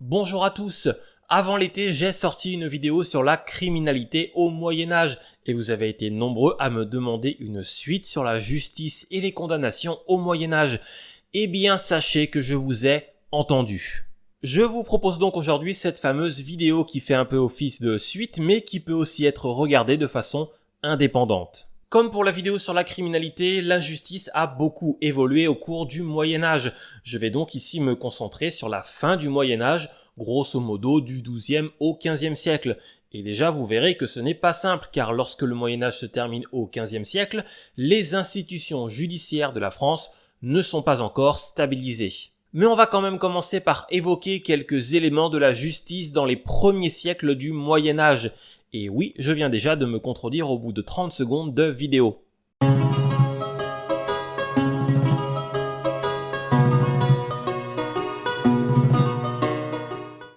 Bonjour à tous. Avant l'été, j'ai sorti une vidéo sur la criminalité au Moyen-Âge et vous avez été nombreux à me demander une suite sur la justice et les condamnations au Moyen-Âge. Eh bien, sachez que je vous ai entendu. Je vous propose donc aujourd'hui cette fameuse vidéo qui fait un peu office de suite mais qui peut aussi être regardée de façon indépendante. Comme pour la vidéo sur la criminalité, la justice a beaucoup évolué au cours du Moyen-Âge. Je vais donc ici me concentrer sur la fin du Moyen-Âge, grosso modo du XIIe au XVe siècle. Et déjà, vous verrez que ce n'est pas simple, car lorsque le Moyen-Âge se termine au XVe siècle, les institutions judiciaires de la France ne sont pas encore stabilisées. Mais on va quand même commencer par évoquer quelques éléments de la justice dans les premiers siècles du Moyen-Âge. Et oui, je viens déjà de me contredire au bout de 30 secondes de vidéo.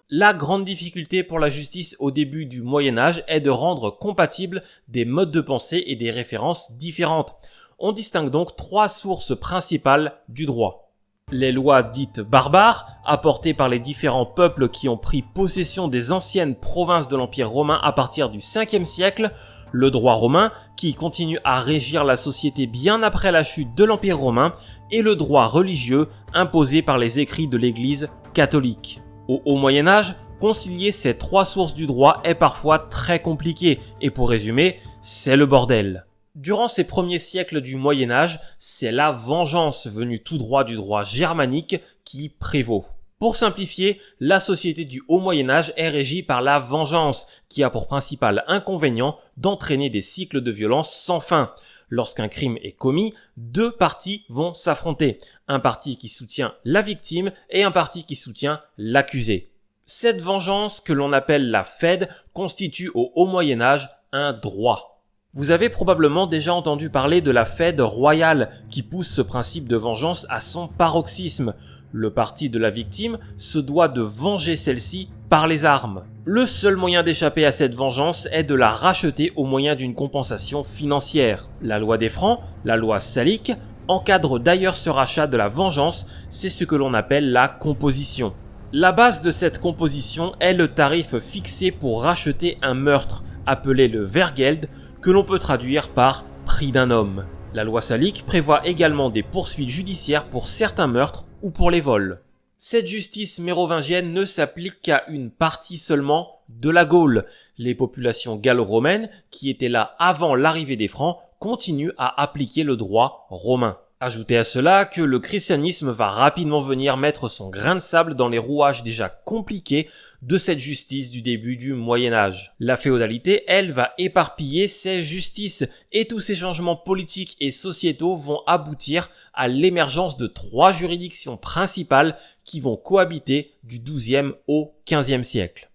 La grande difficulté pour la justice au début du Moyen-Âge est de rendre compatibles des modes de pensée et des références différentes. On distingue donc trois sources principales du droit. Les lois dites barbares, apportées par les différents peuples qui ont pris possession des anciennes provinces de l'Empire romain à partir du 5e siècle, le droit romain, qui continue à régir la société bien après la chute de l'Empire romain, et le droit religieux imposé par les écrits de l'Église catholique. Au Haut Moyen-Âge, concilier ces trois sources du droit est parfois très compliqué, et pour résumer, c'est le bordel. Durant ces premiers siècles du Moyen-Âge, c'est la vengeance venue tout droit du droit germanique qui prévaut. Pour simplifier, la société du Haut Moyen-Âge est régie par la vengeance, qui a pour principal inconvénient d'entraîner des cycles de violence sans fin. Lorsqu'un crime est commis, deux partis vont s'affronter. Un parti qui soutient la victime et un parti qui soutient l'accusé. Cette vengeance, que l'on appelle la fède, constitue au Haut Moyen-Âge un droit. Vous avez probablement déjà entendu parler de la fède royale qui pousse ce principe de vengeance à son paroxysme. Le parti de la victime se doit de venger celle-ci par les armes. Le seul moyen d'échapper à cette vengeance est de la racheter au moyen d'une compensation financière. La loi des Francs, la loi salique, encadre d'ailleurs ce rachat de la vengeance, c'est ce que l'on appelle la composition. La base de cette composition est le tarif fixé pour racheter un meurtre, appelé le Vergeld, que l'on peut traduire par prix d'un homme. La loi salique prévoit également des poursuites judiciaires pour certains meurtres ou pour les vols. Cette justice mérovingienne ne s'applique qu'à une partie seulement de la Gaule. Les populations gallo-romaines, qui étaient là avant l'arrivée des Francs, continuent à appliquer le droit romain. Ajoutez à cela que le christianisme va rapidement venir mettre son grain de sable dans les rouages déjà compliqués de cette justice du début du Moyen-Âge. La féodalité, elle, va éparpiller ses justices et tous ces changements politiques et sociétaux vont aboutir à l'émergence de trois juridictions principales qui vont cohabiter du XIIe au XVe siècle.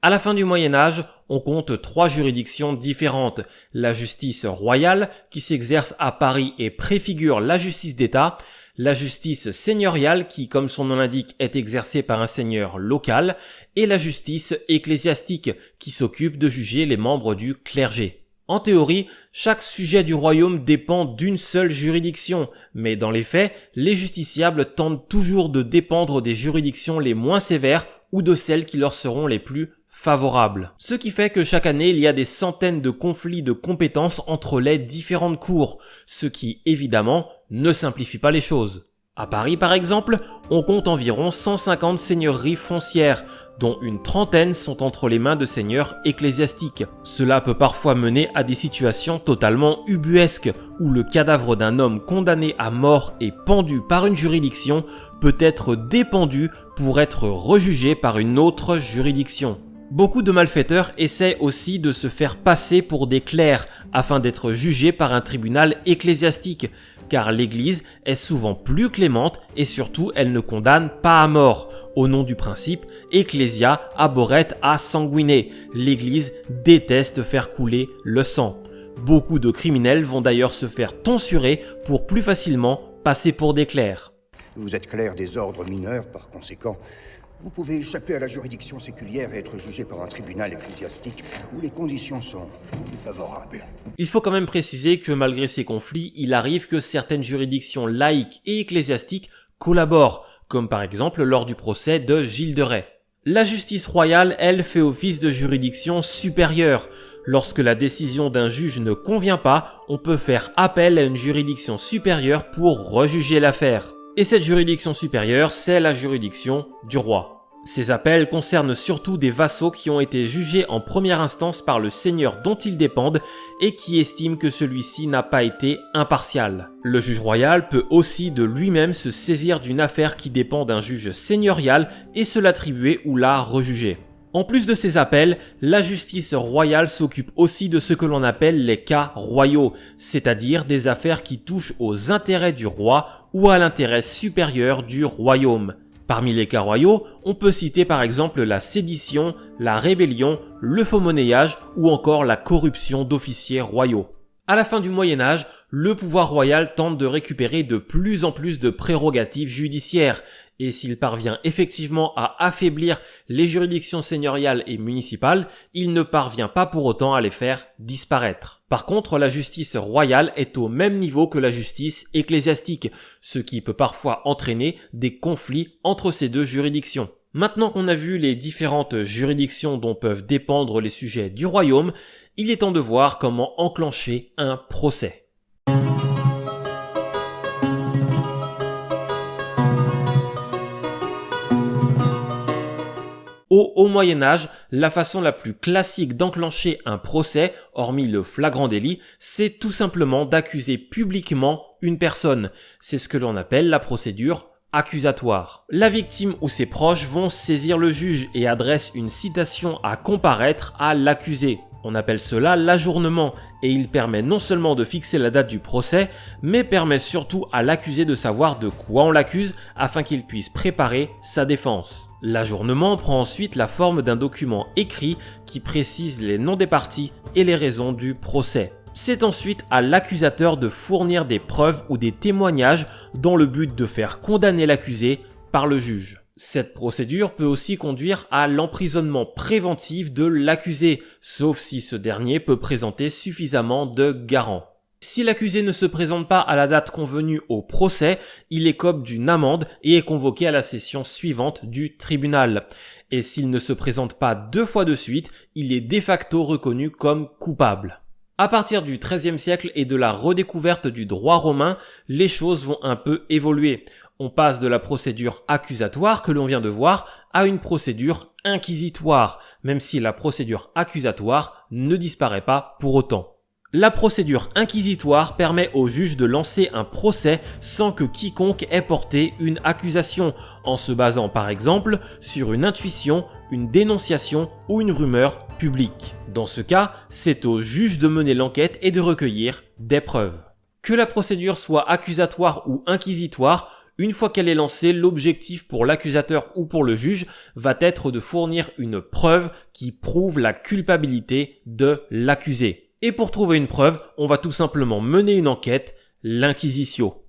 À la fin du Moyen-Âge, on compte trois juridictions différentes. La justice royale, qui s'exerce à Paris et préfigure la justice d'État. La justice seigneuriale, qui, comme son nom l'indique, est exercée par un seigneur local. Et la justice ecclésiastique, qui s'occupe de juger les membres du clergé. En théorie, chaque sujet du royaume dépend d'une seule juridiction, mais dans les faits, les justiciables tentent toujours de dépendre des juridictions les moins sévères ou de celles qui leur seront les plus favorables. Ce qui fait que chaque année, il y a des centaines de conflits de compétences entre les différentes cours, ce qui, évidemment, ne simplifie pas les choses. À Paris, par exemple, on compte environ 150 seigneuries foncières, dont une trentaine sont entre les mains de seigneurs ecclésiastiques. Cela peut parfois mener à des situations totalement ubuesques, où le cadavre d'un homme condamné à mort et pendu par une juridiction peut être dépendu pour être rejugé par une autre juridiction. Beaucoup de malfaiteurs essaient aussi de se faire passer pour des clercs afin d'être jugés par un tribunal ecclésiastique, car l'Église est souvent plus clémente et surtout elle ne condamne pas à mort, au nom du principe « Ecclesia abhorret a sanguine ». L'Église déteste faire couler le sang. Beaucoup de criminels vont d'ailleurs se faire tonsurer pour plus facilement passer pour des clercs. Vous êtes clerc des ordres mineurs, par conséquent, Vous pouvez échapper à la juridiction séculière et être jugé par un tribunal ecclésiastique où les conditions sont plus favorables. Il faut quand même préciser que malgré ces conflits, il arrive que certaines juridictions laïques et ecclésiastiques collaborent, comme par exemple lors du procès de Gilles de Rais. La justice royale, elle, fait office de juridiction supérieure. Lorsque la décision d'un juge ne convient pas, on peut faire appel à une juridiction supérieure pour rejuger l'affaire. Et cette juridiction supérieure, c'est la juridiction du roi. Ces appels concernent surtout des vassaux qui ont été jugés en première instance par le seigneur dont ils dépendent et qui estiment que celui-ci n'a pas été impartial. Le juge royal peut aussi de lui-même se saisir d'une affaire qui dépend d'un juge seigneurial et se l'attribuer ou la rejuger. En plus de ces appels, la justice royale s'occupe aussi de ce que l'on appelle les cas royaux, c'est-à-dire des affaires qui touchent aux intérêts du roi ou à l'intérêt supérieur du royaume. Parmi les cas royaux, on peut citer par exemple la sédition, la rébellion, le faux-monnayage ou encore la corruption d'officiers royaux. À la fin du Moyen-Âge, le pouvoir royal tente de récupérer de plus en plus de prérogatives judiciaires, et s'il parvient effectivement à affaiblir les juridictions seigneuriales et municipales, il ne parvient pas pour autant à les faire disparaître. Par contre, la justice royale est au même niveau que la justice ecclésiastique, ce qui peut parfois entraîner des conflits entre ces deux juridictions. Maintenant qu'on a vu les différentes juridictions dont peuvent dépendre les sujets du royaume, il est temps de voir comment enclencher un procès. Au Haut Moyen-Âge, la façon la plus classique d'enclencher un procès, hormis le flagrant délit, c'est tout simplement d'accuser publiquement une personne. C'est ce que l'on appelle la procédure accusatoire. La victime ou ses proches vont saisir le juge et adressent une citation à comparaître à l'accusé. On appelle cela l'ajournement et il permet non seulement de fixer la date du procès, mais permet surtout à l'accusé de savoir de quoi on l'accuse afin qu'il puisse préparer sa défense. L'ajournement prend ensuite la forme d'un document écrit qui précise les noms des parties et les raisons du procès. C'est ensuite à l'accusateur de fournir des preuves ou des témoignages dans le but de faire condamner l'accusé par le juge. Cette procédure peut aussi conduire à l'emprisonnement préventif de l'accusé, sauf si ce dernier peut présenter suffisamment de garants. Si l'accusé ne se présente pas à la date convenue au procès, il écope d'une amende et est convoqué à la session suivante du tribunal. Et s'il ne se présente pas 2 fois de suite, il est de facto reconnu comme coupable. À partir du XIIIe siècle et de la redécouverte du droit romain, les choses vont un peu évoluer. On passe de la procédure accusatoire que l'on vient de voir à une procédure inquisitoire, même si la procédure accusatoire ne disparaît pas pour autant. La procédure inquisitoire permet au juge de lancer un procès sans que quiconque ait porté une accusation, en se basant par exemple sur une intuition, une dénonciation ou une rumeur publique. Dans ce cas, c'est au juge de mener l'enquête et de recueillir des preuves. Que la procédure soit accusatoire ou inquisitoire, une fois qu'elle est lancée, l'objectif pour l'accusateur ou pour le juge va être de fournir une preuve qui prouve la culpabilité de l'accusé. Et pour trouver une preuve, on va tout simplement mener une enquête, l'inquisitio.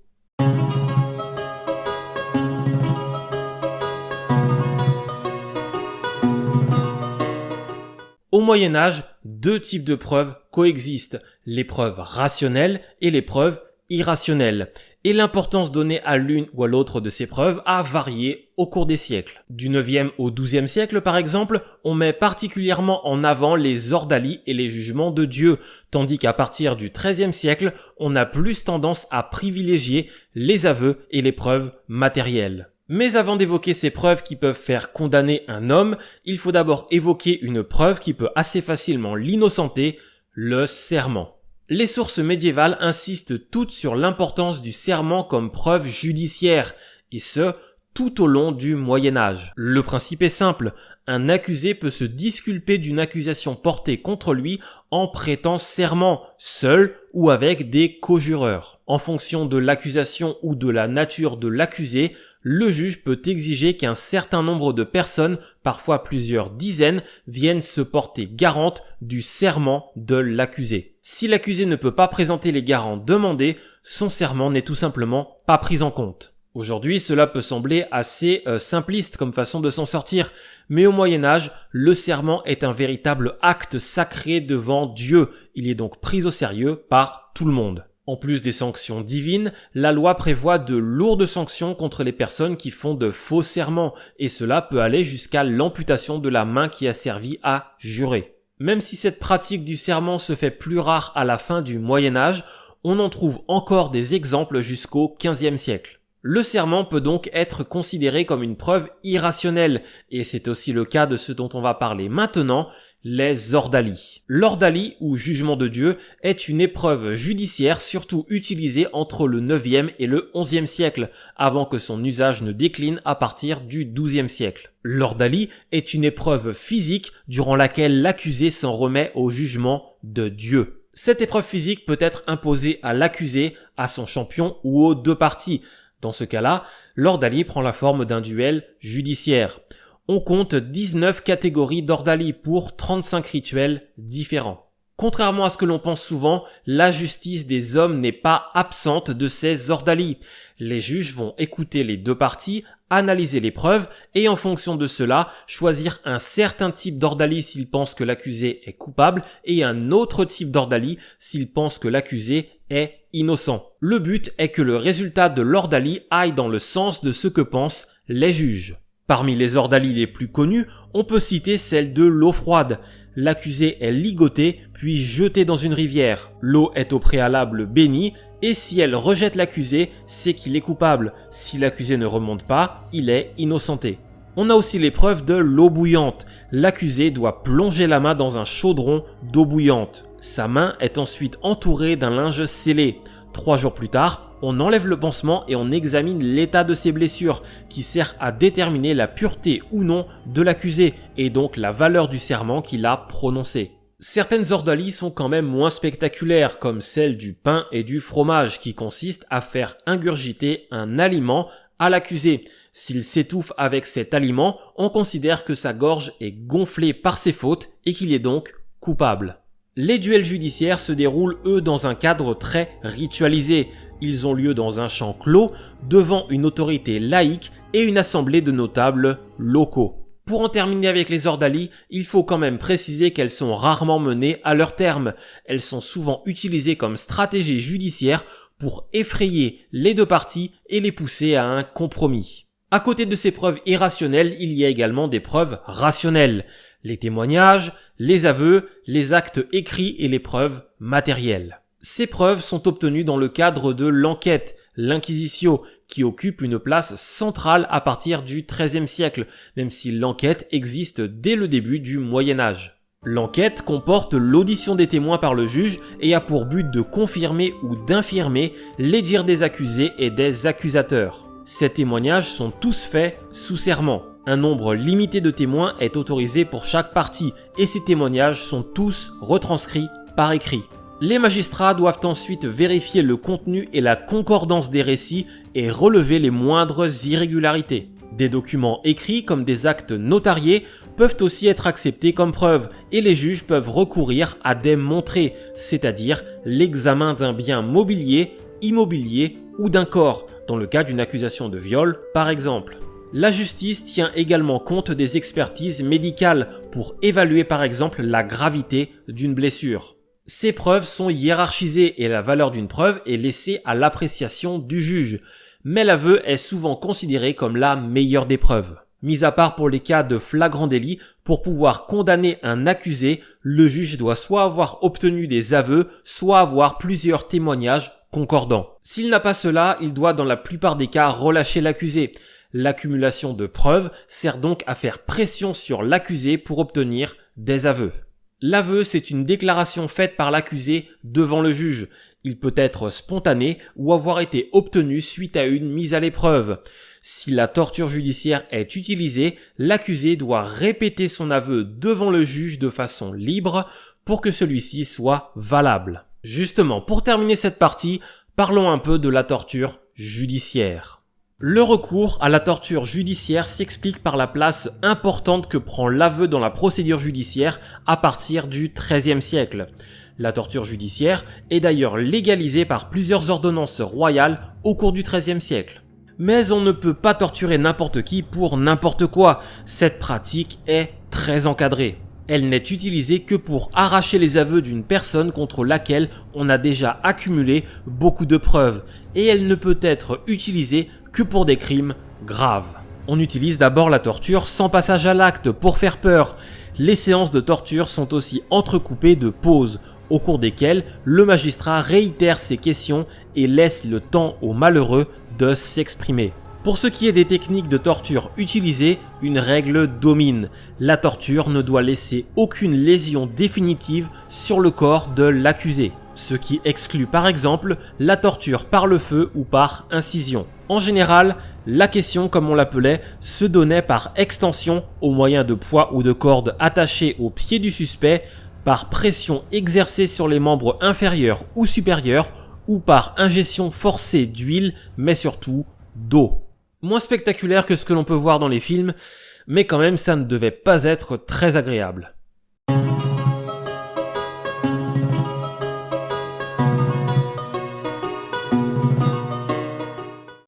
Au Moyen-Âge, 2 types de preuves coexistent, les preuves rationnelles et les preuves irrationnelles. Et l'importance donnée à l'une ou à l'autre de ces preuves a varié au cours des siècles. Du 9e au 12e siècle par exemple, on met particulièrement en avant les ordalies et les jugements de Dieu, tandis qu'à partir du 13e siècle, on a plus tendance à privilégier les aveux et les preuves matérielles. Mais avant d'évoquer ces preuves qui peuvent faire condamner un homme, il faut d'abord évoquer une preuve qui peut assez facilement l'innocenter, le serment. Les sources médiévales insistent toutes sur l'importance du serment comme preuve judiciaire, et ce, tout au long du Moyen-Âge. Le principe est simple, un accusé peut se disculper d'une accusation portée contre lui en prêtant serment, seul ou avec des co-jureurs. En fonction de l'accusation ou de la nature de l'accusé, le juge peut exiger qu'un certain nombre de personnes, parfois plusieurs dizaines, viennent se porter garantes du serment de l'accusé. Si l'accusé ne peut pas présenter les garants demandés, son serment n'est tout simplement pas pris en compte. Aujourd'hui, cela peut sembler assez simpliste comme façon de s'en sortir, mais au Moyen-Âge, le serment est un véritable acte sacré devant Dieu. Il est donc pris au sérieux par tout le monde. En plus des sanctions divines, la loi prévoit de lourdes sanctions contre les personnes qui font de faux serments, et cela peut aller jusqu'à l'amputation de la main qui a servi à jurer. Même si cette pratique du serment se fait plus rare à la fin du Moyen-Âge, on en trouve encore des exemples jusqu'au XVe siècle. Le serment peut donc être considéré comme une preuve irrationnelle, et c'est aussi le cas de ce dont on va parler maintenant, les ordalies. L'ordalie, ou jugement de Dieu, est une épreuve judiciaire surtout utilisée entre le 9e et le 11e siècle, avant que son usage ne décline à partir du 12e siècle. L'ordalie est une épreuve physique durant laquelle l'accusé s'en remet au jugement de Dieu. Cette épreuve physique peut être imposée à l'accusé, à son champion ou aux deux parties. Dans ce cas-là, l'ordalie prend la forme d'un duel judiciaire. On compte 19 catégories d'ordalie pour 35 rituels différents. Contrairement à ce que l'on pense souvent, la justice des hommes n'est pas absente de ces ordalies. Les juges vont écouter les deux parties, analyser les preuves et en fonction de cela, choisir un certain type d'ordalie s'ils pensent que l'accusé est coupable et un autre type d'ordalie s'ils pensent que l'accusé est innocent. Le but est que le résultat de l'ordalie aille dans le sens de ce que pensent les juges. Parmi les ordalies les plus connues, on peut citer celle de l'eau froide. L'accusé est ligoté puis jeté dans une rivière. L'eau est au préalable bénie et si elle rejette l'accusé, c'est qu'il est coupable. Si l'accusé ne remonte pas, il est innocenté. On a aussi l'épreuve de l'eau bouillante. L'accusé doit plonger la main dans un chaudron d'eau bouillante. Sa main est ensuite entourée d'un linge scellé. 3 jours plus tard, on enlève le pansement et on examine l'état de ses blessures, qui sert à déterminer la pureté ou non de l'accusé, et donc la valeur du serment qu'il a prononcé. Certaines ordalies sont quand même moins spectaculaires, comme celle du pain et du fromage, qui consiste à faire ingurgiter un aliment à l'accusé. S'il s'étouffe avec cet aliment, on considère que sa gorge est gonflée par ses fautes et qu'il est donc coupable. Les duels judiciaires se déroulent, eux, dans un cadre très ritualisé. Ils ont lieu dans un champ clos, devant une autorité laïque et une assemblée de notables locaux. Pour en terminer avec les ordalies, il faut quand même préciser qu'elles sont rarement menées à leur terme. Elles sont souvent utilisées comme stratégie judiciaire pour effrayer les deux parties et les pousser à un compromis. À côté de ces preuves irrationnelles, il y a également des preuves rationnelles. Les témoignages, les aveux, les actes écrits et les preuves matérielles. Ces preuves sont obtenues dans le cadre de l'enquête, l'inquisitio, qui occupe une place centrale à partir du XIIIe siècle, même si l'enquête existe dès le début du Moyen-Âge. L'enquête comporte l'audition des témoins par le juge et a pour but de confirmer ou d'infirmer les dires des accusés et des accusateurs. Ces témoignages sont tous faits sous serment. Un nombre limité de témoins est autorisé pour chaque partie et ces témoignages sont tous retranscrits par écrit. Les magistrats doivent ensuite vérifier le contenu et la concordance des récits et relever les moindres irrégularités. Des documents écrits comme des actes notariés peuvent aussi être acceptés comme preuve et les juges peuvent recourir à des montrés, c'est-à-dire l'examen d'un bien mobilier, immobilier ou d'un corps, dans le cas d'une accusation de viol par exemple. La justice tient également compte des expertises médicales pour évaluer par exemple la gravité d'une blessure. Ces preuves sont hiérarchisées et la valeur d'une preuve est laissée à l'appréciation du juge, mais l'aveu est souvent considéré comme la meilleure des preuves. Mis à part pour les cas de flagrant délit, pour pouvoir condamner un accusé, le juge doit soit avoir obtenu des aveux, soit avoir plusieurs témoignages concordants. S'il n'a pas cela, il doit dans la plupart des cas relâcher l'accusé. L'accumulation de preuves sert donc à faire pression sur l'accusé pour obtenir des aveux. L'aveu, c'est une déclaration faite par l'accusé devant le juge. Il peut être spontané ou avoir été obtenu suite à une mise à l'épreuve. Si la torture judiciaire est utilisée, l'accusé doit répéter son aveu devant le juge de façon libre pour que celui-ci soit valable. Justement, pour terminer cette partie, parlons un peu de la torture judiciaire. Le recours à la torture judiciaire s'explique par la place importante que prend l'aveu dans la procédure judiciaire à partir du XIIIe siècle. La torture judiciaire est d'ailleurs légalisée par plusieurs ordonnances royales au cours du XIIIe siècle. Mais on ne peut pas torturer n'importe qui pour n'importe quoi. Cette pratique est très encadrée. Elle n'est utilisée que pour arracher les aveux d'une personne contre laquelle on a déjà accumulé beaucoup de preuves. Et elle ne peut être utilisée que pour des crimes graves. On utilise d'abord la torture sans passage à l'acte pour faire peur. Les séances de torture sont aussi entrecoupées de pauses, au cours desquelles le magistrat réitère ses questions et laisse le temps aux malheureux de s'exprimer. Pour ce qui est des techniques de torture utilisées, une règle domine. La torture ne doit laisser aucune lésion définitive sur le corps de l'accusé, ce qui exclut par exemple la torture par le feu ou par incision. En général, la question, comme on l'appelait, se donnait par extension au moyen de poids ou de cordes attachées aux pieds du suspect, par pression exercée sur les membres inférieurs ou supérieurs, ou par ingestion forcée d'huile, mais surtout d'eau. Moins spectaculaire que ce que l'on peut voir dans les films, mais quand même ça ne devait pas être très agréable.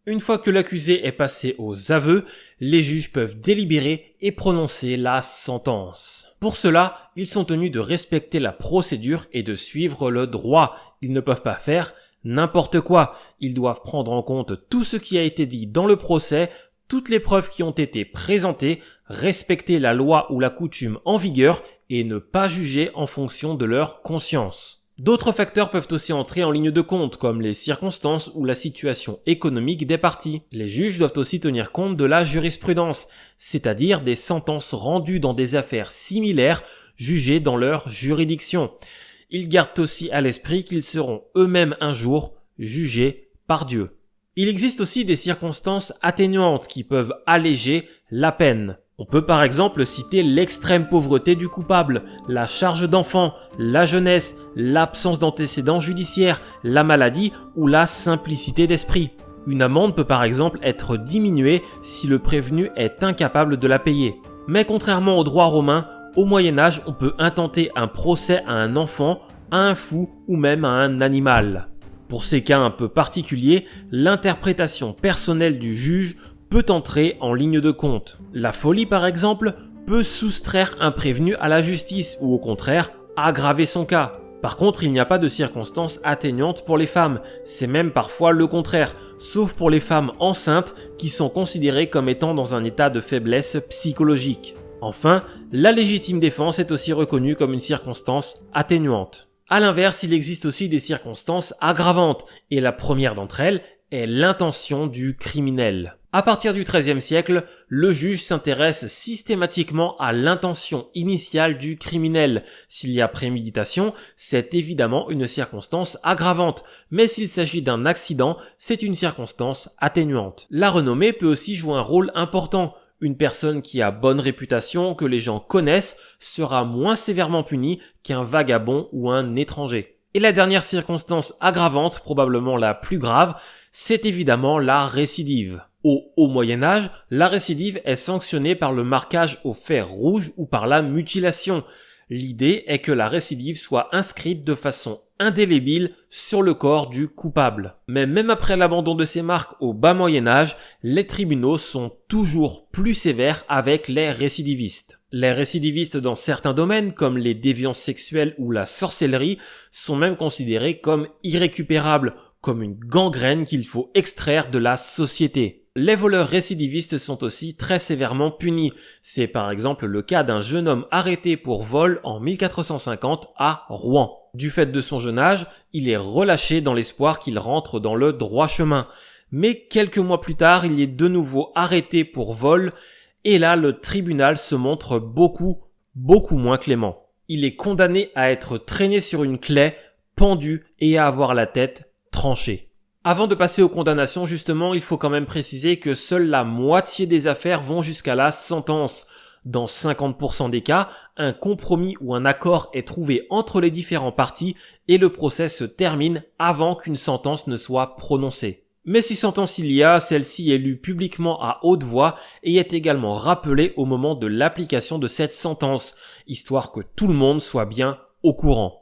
Une fois que l'accusé est passé aux aveux, les juges peuvent délibérer et prononcer la sentence. Pour cela, ils sont tenus de respecter la procédure et de suivre le droit. Ils ne peuvent pas faire n'importe quoi. Ils doivent prendre en compte tout ce qui a été dit dans le procès, toutes les preuves qui ont été présentées, respecter la loi ou la coutume en vigueur et ne pas juger en fonction de leur conscience. D'autres facteurs peuvent aussi entrer en ligne de compte, comme les circonstances ou la situation économique des parties. Les juges doivent aussi tenir compte de la jurisprudence, c'est-à-dire des sentences rendues dans des affaires similaires jugées dans leur juridiction. Ils gardent aussi à l'esprit qu'ils seront eux-mêmes un jour jugés par Dieu. Il existe aussi des circonstances atténuantes qui peuvent alléger la peine. On peut par exemple citer l'extrême pauvreté du coupable, la charge d'enfant, la jeunesse, l'absence d'antécédents judiciaires, la maladie ou la simplicité d'esprit. Une amende peut par exemple être diminuée si le prévenu est incapable de la payer. Mais contrairement au droit romain, au Moyen-Âge, on peut intenter un procès à un enfant, à un fou ou même à un animal. Pour ces cas un peu particuliers, l'interprétation personnelle du juge peut entrer en ligne de compte. La folie par exemple peut soustraire un prévenu à la justice ou au contraire aggraver son cas. Par contre, il n'y a pas de circonstances atténuantes pour les femmes, c'est même parfois le contraire, sauf pour les femmes enceintes qui sont considérées comme étant dans un état de faiblesse psychologique. Enfin, la légitime défense est aussi reconnue comme une circonstance atténuante. À l'inverse, il existe aussi des circonstances aggravantes, et la première d'entre elles est l'intention du criminel. À partir du XIIIe siècle, le juge s'intéresse systématiquement à l'intention initiale du criminel. S'il y a préméditation, c'est évidemment une circonstance aggravante, mais s'il s'agit d'un accident, c'est une circonstance atténuante. La renommée peut aussi jouer un rôle important. Une personne qui a bonne réputation, que les gens connaissent, sera moins sévèrement punie qu'un vagabond ou un étranger. Et la dernière circonstance aggravante, probablement la plus grave, c'est évidemment la récidive. Au Haut Moyen-Âge, la récidive est sanctionnée par le marquage au fer rouge ou par la mutilation. L'idée est que la récidive soit inscrite de façon indélébile sur le corps du coupable. Mais même après l'abandon de ces marques au bas Moyen-Âge, les tribunaux sont toujours plus sévères avec les récidivistes. Les récidivistes dans certains domaines, comme les déviances sexuelles ou la sorcellerie, sont même considérés comme irrécupérables, comme une gangrène qu'il faut extraire de la société. Les voleurs récidivistes sont aussi très sévèrement punis. C'est par exemple le cas d'un jeune homme arrêté pour vol en 1450 à Rouen. Du fait de son jeune âge, il est relâché dans l'espoir qu'il rentre dans le droit chemin. Mais quelques mois plus tard, il est de nouveau arrêté pour vol, et là le tribunal se montre beaucoup moins clément. Il est condamné à être traîné sur une claie, pendu et à avoir la tête tranchée. Avant de passer aux condamnations, justement, il faut quand même préciser que seule la moitié des affaires vont jusqu'à la sentence. Dans 50% des cas, un compromis ou un accord est trouvé entre les différents parties et le procès se termine avant qu'une sentence ne soit prononcée. Mais si sentence il y a, celle-ci est lue publiquement à haute voix et est également rappelée au moment de l'application de cette sentence, histoire que tout le monde soit bien au courant.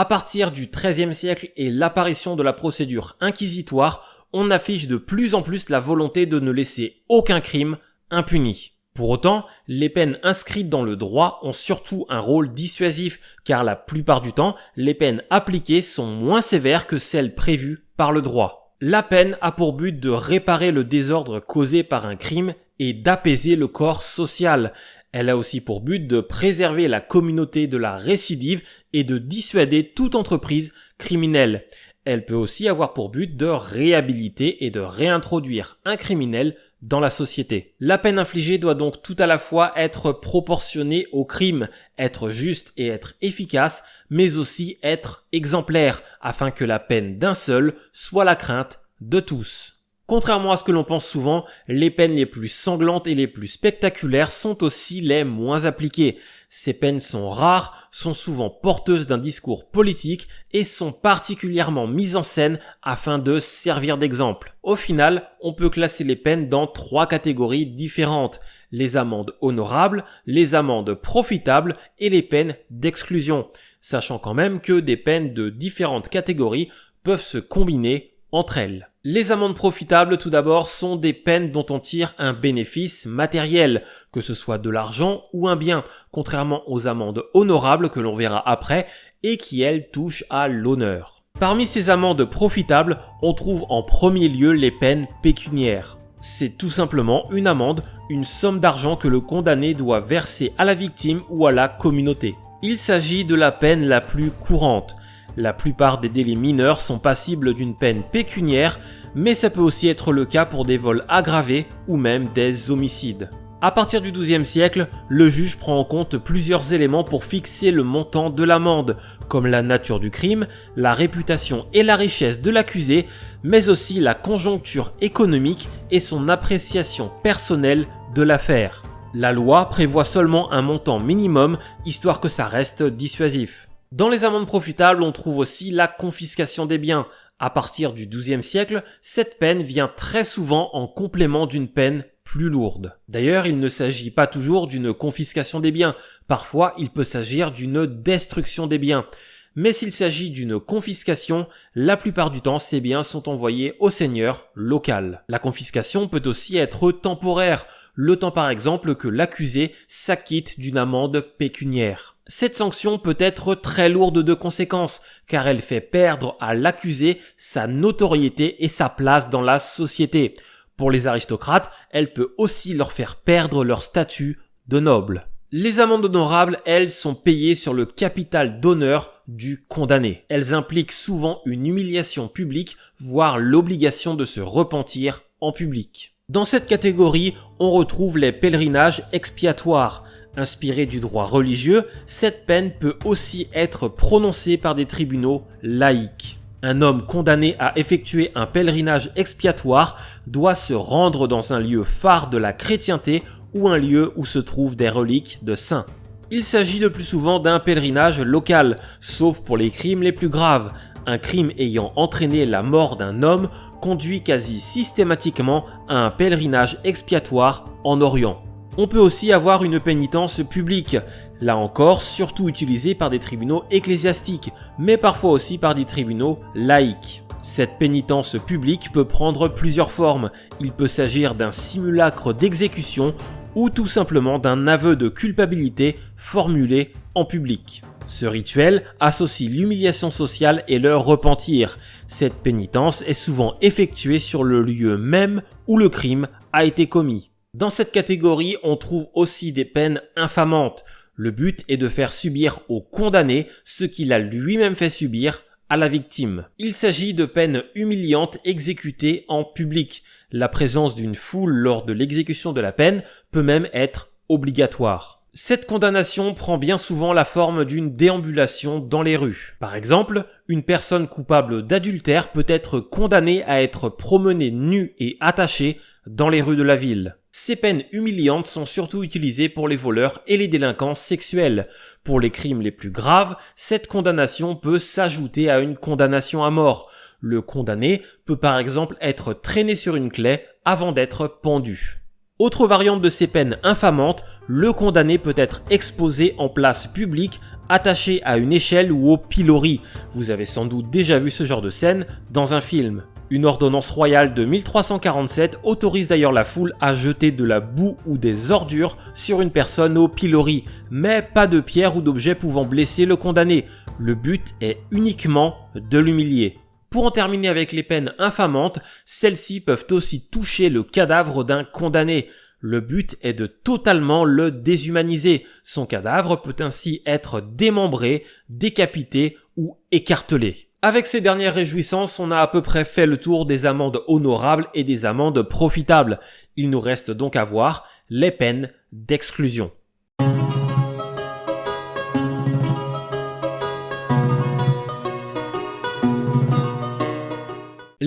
À partir du XIIIe siècle et l'apparition de la procédure inquisitoire, on affiche de plus en plus la volonté de ne laisser aucun crime impuni. Pour autant, les peines inscrites dans le droit ont surtout un rôle dissuasif, car la plupart du temps, les peines appliquées sont moins sévères que celles prévues par le droit. La peine a pour but de réparer le désordre causé par un crime et d'apaiser le corps social. Elle a aussi pour but de préserver la communauté de la récidive et de dissuader toute entreprise criminelle. Elle peut aussi avoir pour but de réhabiliter et de réintroduire un criminel dans la société. La peine infligée doit donc tout à la fois être proportionnée au crime, être juste et être efficace, mais aussi être exemplaire, afin que la peine d'un seul soit la crainte de tous. Contrairement à ce que l'on pense souvent, les peines les plus sanglantes et les plus spectaculaires sont aussi les moins appliquées. Ces peines sont rares, sont souvent porteuses d'un discours politique et sont particulièrement mises en scène afin de servir d'exemple. Au final, on peut classer les peines dans 3 catégories différentes: les amendes honorables, les amendes profitables et les peines d'exclusion, sachant quand même que des peines de différentes catégories peuvent se combiner entre elles. Les amendes profitables, tout d'abord, sont des peines dont on tire un bénéfice matériel, que ce soit de l'argent ou un bien, contrairement aux amendes honorables que l'on verra après et qui, elles, touchent à l'honneur. Parmi ces amendes profitables, on trouve en premier lieu les peines pécuniaires. C'est tout simplement une amende, une somme d'argent que le condamné doit verser à la victime ou à la communauté. Il s'agit de la peine la plus courante. La plupart des délits mineurs sont passibles d'une peine pécuniaire, mais ça peut aussi être le cas pour des vols aggravés ou même des homicides. À partir du XIIe siècle, le juge prend en compte plusieurs éléments pour fixer le montant de l'amende, comme la nature du crime, la réputation et la richesse de l'accusé, mais aussi la conjoncture économique et son appréciation personnelle de l'affaire. La loi prévoit seulement un montant minimum, histoire que ça reste dissuasif. Dans les amendes profitables, on trouve aussi la confiscation des biens. À partir du XIIe siècle, cette peine vient très souvent en complément d'une peine plus lourde. D'ailleurs, il ne s'agit pas toujours d'une confiscation des biens. Parfois, il peut s'agir d'une destruction des biens. Mais s'il s'agit d'une confiscation, la plupart du temps, ces biens sont envoyés au seigneur local. La confiscation peut aussi être temporaire, le temps par exemple que l'accusé s'acquitte d'une amende pécuniaire. Cette sanction peut être très lourde de conséquences, car elle fait perdre à l'accusé sa notoriété et sa place dans la société. Pour les aristocrates, elle peut aussi leur faire perdre leur statut de noble. Les amendes honorables, elles, sont payées sur le capital d'honneur du condamné. Elles impliquent souvent une humiliation publique, voire l'obligation de se repentir en public. Dans cette catégorie, on retrouve les pèlerinages expiatoires. Inspirée du droit religieux, cette peine peut aussi être prononcée par des tribunaux laïques. Un homme condamné à effectuer un pèlerinage expiatoire doit se rendre dans un lieu phare de la chrétienté ou un lieu où se trouvent des reliques de saints. Il s'agit le plus souvent d'un pèlerinage local, sauf pour les crimes les plus graves. Un crime ayant entraîné la mort d'un homme conduit quasi systématiquement à un pèlerinage expiatoire en Orient. On peut aussi avoir une pénitence publique, là encore surtout utilisée par des tribunaux ecclésiastiques, mais parfois aussi par des tribunaux laïques. Cette pénitence publique peut prendre plusieurs formes. Il peut s'agir d'un simulacre d'exécution ou tout simplement d'un aveu de culpabilité formulé en public. Ce rituel associe l'humiliation sociale et le repentir. Cette pénitence est souvent effectuée sur le lieu même où le crime a été commis. Dans cette catégorie, on trouve aussi des peines infamantes. Le but est de faire subir au condamné ce qu'il a lui-même fait subir à la victime. Il s'agit de peines humiliantes exécutées en public. La présence d'une foule lors de l'exécution de la peine peut même être obligatoire. Cette condamnation prend bien souvent la forme d'une déambulation dans les rues. Par exemple, une personne coupable d'adultère peut être condamnée à être promenée nue et attachée dans les rues de la ville. Ces peines humiliantes sont surtout utilisées pour les voleurs et les délinquants sexuels. Pour les crimes les plus graves, cette condamnation peut s'ajouter à une condamnation à mort. Le condamné peut par exemple être traîné sur une claie avant d'être pendu. Autre variante de ces peines infamantes, le condamné peut être exposé en place publique, attaché à une échelle ou au pilori. Vous avez sans doute déjà vu ce genre de scène dans un film. Une ordonnance royale de 1347 autorise d'ailleurs la foule à jeter de la boue ou des ordures sur une personne au pilori, mais pas de pierre ou d'objet pouvant blesser le condamné. Le but est uniquement de l'humilier. Pour en terminer avec les peines infamantes, celles-ci peuvent aussi toucher le cadavre d'un condamné. Le but est de totalement le déshumaniser. Son cadavre peut ainsi être démembré, décapité ou écartelé. Avec ces dernières réjouissances, on a à peu près fait le tour des amendes honorables et des amendes profitables. Il nous reste donc à voir les peines d'exclusion.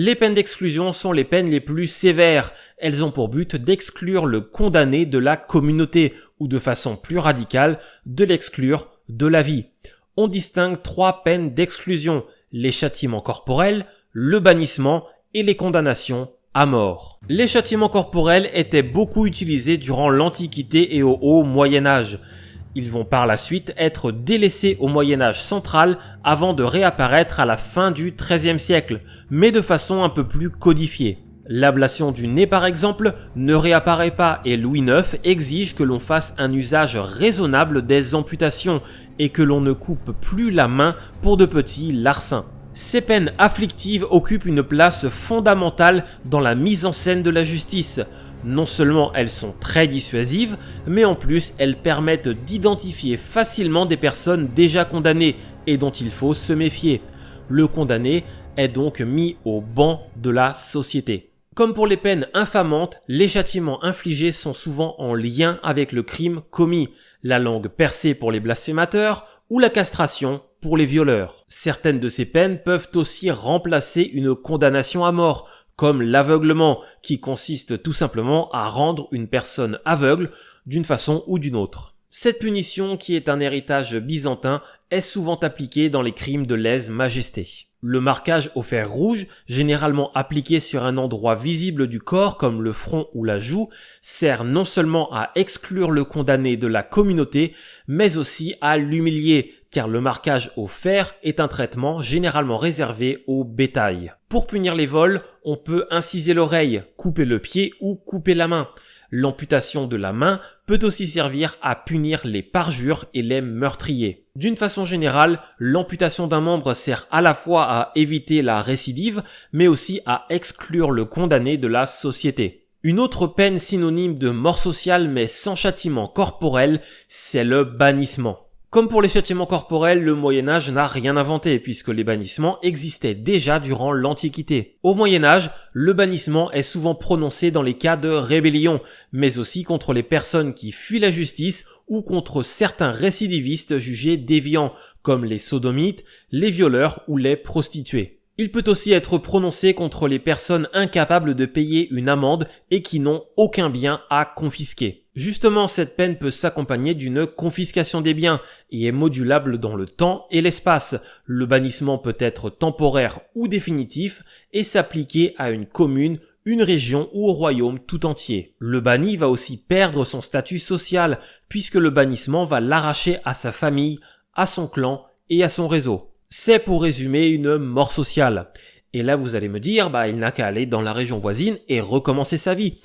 Les peines d'exclusion sont les peines les plus sévères. Elles ont pour but d'exclure le condamné de la communauté ou de façon plus radicale, de l'exclure de la vie. On distingue 3 peines d'exclusion: les châtiments corporels, le bannissement et les condamnations à mort. Les châtiments corporels étaient beaucoup utilisés durant l'Antiquité et au Haut Moyen-Âge. Ils vont par la suite être délaissés au Moyen-Âge central avant de réapparaître à la fin du XIIIe siècle, mais de façon un peu plus codifiée. L'ablation du nez par exemple ne réapparaît pas et Louis IX exige que l'on fasse un usage raisonnable des amputations et que l'on ne coupe plus la main pour de petits larcins. Ces peines afflictives occupent une place fondamentale dans la mise en scène de la justice. Non seulement elles sont très dissuasives, mais en plus elles permettent d'identifier facilement des personnes déjà condamnées et dont il faut se méfier. Le condamné est donc mis au banc de la société. Comme pour les peines infamantes, les châtiments infligés sont souvent en lien avec le crime commis, la langue percée pour les blasphémateurs ou la castration pour les violeurs. Certaines de ces peines peuvent aussi remplacer une condamnation à mort, comme l'aveuglement, qui consiste tout simplement à rendre une personne aveugle d'une façon ou d'une autre. Cette punition, qui est un héritage byzantin, est souvent appliquée dans les crimes de lèse-majesté. Le marquage au fer rouge, généralement appliqué sur un endroit visible du corps comme le front ou la joue, sert non seulement à exclure le condamné de la communauté, mais aussi à l'humilier, car le marquage au fer est un traitement généralement réservé au bétail. Pour punir les vols, on peut inciser l'oreille, couper le pied ou couper la main. L'amputation de la main peut aussi servir à punir les parjures et les meurtriers. D'une façon générale, l'amputation d'un membre sert à la fois à éviter la récidive, mais aussi à exclure le condamné de la société. Une autre peine synonyme de mort sociale mais sans châtiment corporel, c'est le bannissement. Comme pour les châtiments corporels, le Moyen-Âge n'a rien inventé puisque les bannissements existaient déjà durant l'Antiquité. Au Moyen-Âge, le bannissement est souvent prononcé dans les cas de rébellion, mais aussi contre les personnes qui fuient la justice ou contre certains récidivistes jugés déviants, comme les sodomites, les violeurs ou les prostituées. Il peut aussi être prononcé contre les personnes incapables de payer une amende et qui n'ont aucun bien à confisquer. Justement, cette peine peut s'accompagner d'une confiscation des biens et est modulable dans le temps et l'espace. Le bannissement peut être temporaire ou définitif et s'appliquer à une commune, une région ou au royaume tout entier. Le banni va aussi perdre son statut social puisque le bannissement va l'arracher à sa famille, à son clan et à son réseau. C'est pour résumer une mort sociale. Et là vous allez me dire, il n'a qu'à aller dans la région voisine et recommencer sa vie.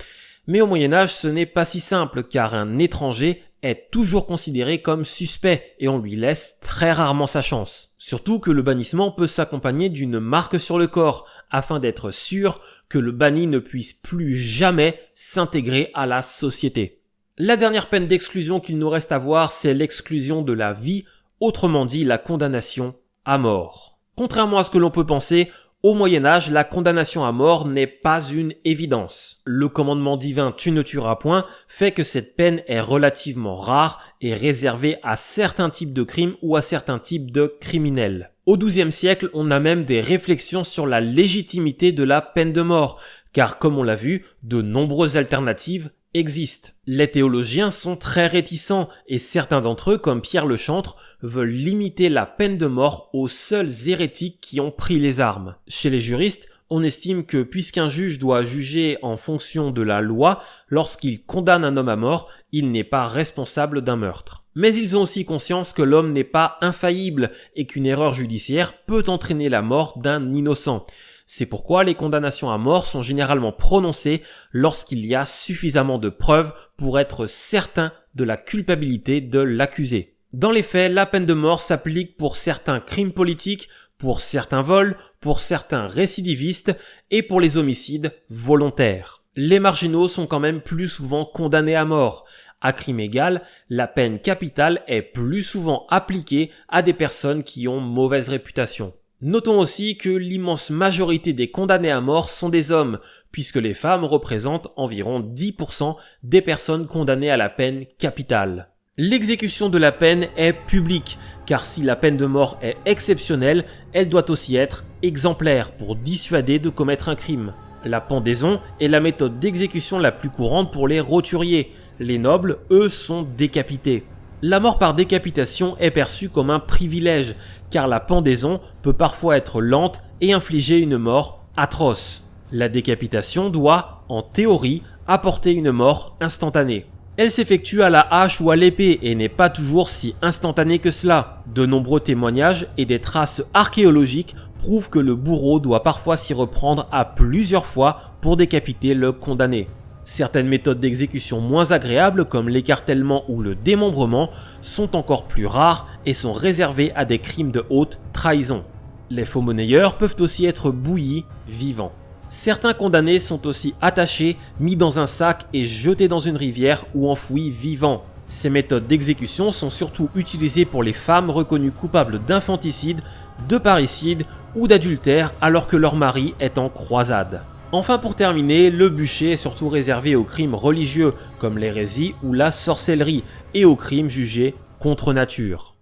Mais au Moyen-Âge, ce n'est pas si simple car un étranger est toujours considéré comme suspect et on lui laisse très rarement sa chance. Surtout que le bannissement peut s'accompagner d'une marque sur le corps afin d'être sûr que le banni ne puisse plus jamais s'intégrer à la société. La dernière peine d'exclusion qu'il nous reste à voir, c'est l'exclusion de la vie, autrement dit la condamnation à mort. Contrairement à ce que l'on peut penser, au Moyen-Âge, la condamnation à mort n'est pas une évidence. Le commandement divin « tu ne tueras point » fait que cette peine est relativement rare et réservée à certains types de crimes ou à certains types de criminels. Au XIIe siècle, on a même des réflexions sur la légitimité de la peine de mort, car comme on l'a vu, de nombreuses alternatives existent. Les théologiens sont très réticents et certains d'entre eux, comme Pierre le Chantre, veulent limiter la peine de mort aux seuls hérétiques qui ont pris les armes. Chez les juristes, On estime que puisqu'un juge doit juger en fonction de la loi, lorsqu'il condamne un homme à mort, il n'est pas responsable d'un meurtre. Mais ils ont aussi conscience que l'homme n'est pas infaillible et qu'une erreur judiciaire peut entraîner la mort d'un innocent. C'est pourquoi les condamnations à mort sont généralement prononcées lorsqu'il y a suffisamment de preuves pour être certain de la culpabilité de l'accusé. Dans les faits, la peine de mort s'applique pour certains crimes politiques, pour certains vols, pour certains récidivistes et pour les homicides volontaires. Les marginaux sont quand même plus souvent condamnés à mort. À crime égal, la peine capitale est plus souvent appliquée à des personnes qui ont mauvaise réputation. Notons aussi que l'immense majorité des condamnés à mort sont des hommes, puisque les femmes représentent environ 10% des personnes condamnées à la peine capitale. L'exécution de la peine est publique, car si la peine de mort est exceptionnelle, elle doit aussi être exemplaire pour dissuader de commettre un crime. La pendaison est la méthode d'exécution la plus courante pour les roturiers. Les nobles, eux, sont décapités. La mort par décapitation est perçue comme un privilège, car la pendaison peut parfois être lente et infliger une mort atroce. La décapitation doit, en théorie, apporter une mort instantanée. Elle s'effectue à la hache ou à l'épée et n'est pas toujours si instantanée que cela. De nombreux témoignages et des traces archéologiques prouvent que le bourreau doit parfois s'y reprendre à plusieurs fois pour décapiter le condamné. Certaines méthodes d'exécution moins agréables comme l'écartèlement ou le démembrement sont encore plus rares et sont réservées à des crimes de haute trahison. Les faux monnayeurs peuvent aussi être bouillis vivants. Certains condamnés sont aussi attachés, mis dans un sac et jetés dans une rivière ou enfouis vivants. Ces méthodes d'exécution sont surtout utilisées pour les femmes reconnues coupables d'infanticide, de parricide ou d'adultère alors que leur mari est en croisade. Enfin pour terminer, le bûcher est surtout réservé aux crimes religieux comme l'hérésie ou la sorcellerie et aux crimes jugés contre nature.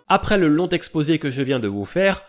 Après le long exposé que je viens de vous faire,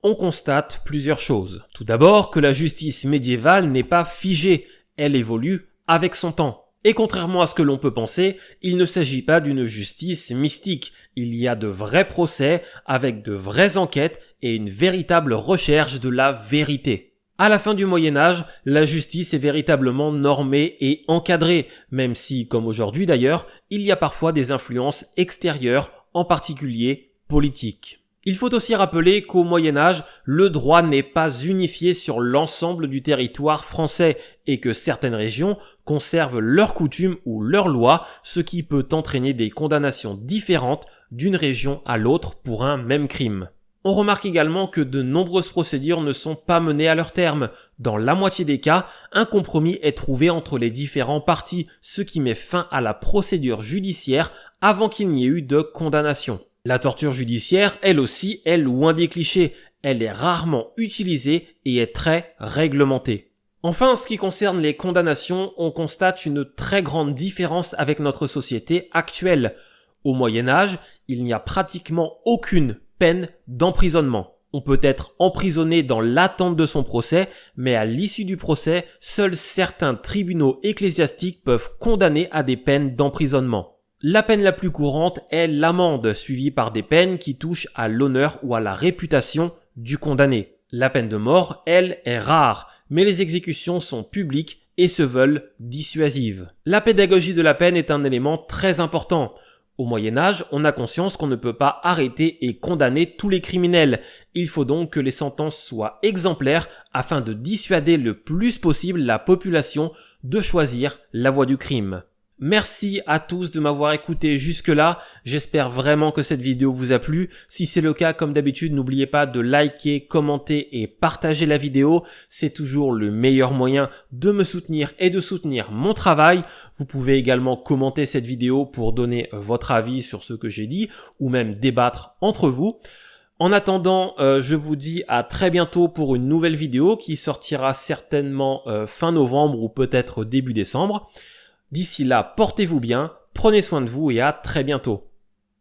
on constate plusieurs choses. Tout d'abord que la justice médiévale n'est pas figée, elle évolue avec son temps. Et contrairement à ce que l'on peut penser, il ne s'agit pas d'une justice mystique. Il y a de vrais procès avec de vraies enquêtes et une véritable recherche de la vérité. À la fin du Moyen-Âge, la justice est véritablement normée et encadrée, même si, comme aujourd'hui d'ailleurs, il y a parfois des influences extérieures, en particulier politiques. Il faut aussi rappeler qu'au Moyen-Âge, le droit n'est pas unifié sur l'ensemble du territoire français et que certaines régions conservent leurs coutumes ou leurs lois, ce qui peut entraîner des condamnations différentes d'une région à l'autre pour un même crime. On remarque également que de nombreuses procédures ne sont pas menées à leur terme. Dans la moitié des cas, un compromis est trouvé entre les différents partis, ce qui met fin à la procédure judiciaire avant qu'il n'y ait eu de condamnation. La torture judiciaire, elle aussi, est loin des clichés. Elle est rarement utilisée et est très réglementée. Enfin, en ce qui concerne les condamnations, on constate une très grande différence avec notre société actuelle. Au Moyen-Âge, il n'y a pratiquement aucune peine d'emprisonnement. On peut être emprisonné dans l'attente de son procès, mais à l'issue du procès, seuls certains tribunaux ecclésiastiques peuvent condamner à des peines d'emprisonnement. La peine la plus courante est l'amende, suivie par des peines qui touchent à l'honneur ou à la réputation du condamné. La peine de mort, elle, est rare, mais les exécutions sont publiques et se veulent dissuasives. La pédagogie de la peine est un élément très important. Au Moyen-Âge, on a conscience qu'on ne peut pas arrêter et condamner tous les criminels. Il faut donc que les sentences soient exemplaires afin de dissuader le plus possible la population de choisir la voie du crime. Merci à tous de m'avoir écouté jusque-là, j'espère vraiment que cette vidéo vous a plu. Si c'est le cas, comme d'habitude, n'oubliez pas de liker, commenter et partager la vidéo. C'est toujours le meilleur moyen de me soutenir et de soutenir mon travail. Vous pouvez également commenter cette vidéo pour donner votre avis sur ce que j'ai dit ou même débattre entre vous. En attendant, je vous dis à très bientôt pour une nouvelle vidéo qui sortira certainement fin novembre ou peut-être début décembre. D'ici là, portez-vous bien, prenez soin de vous et à très bientôt.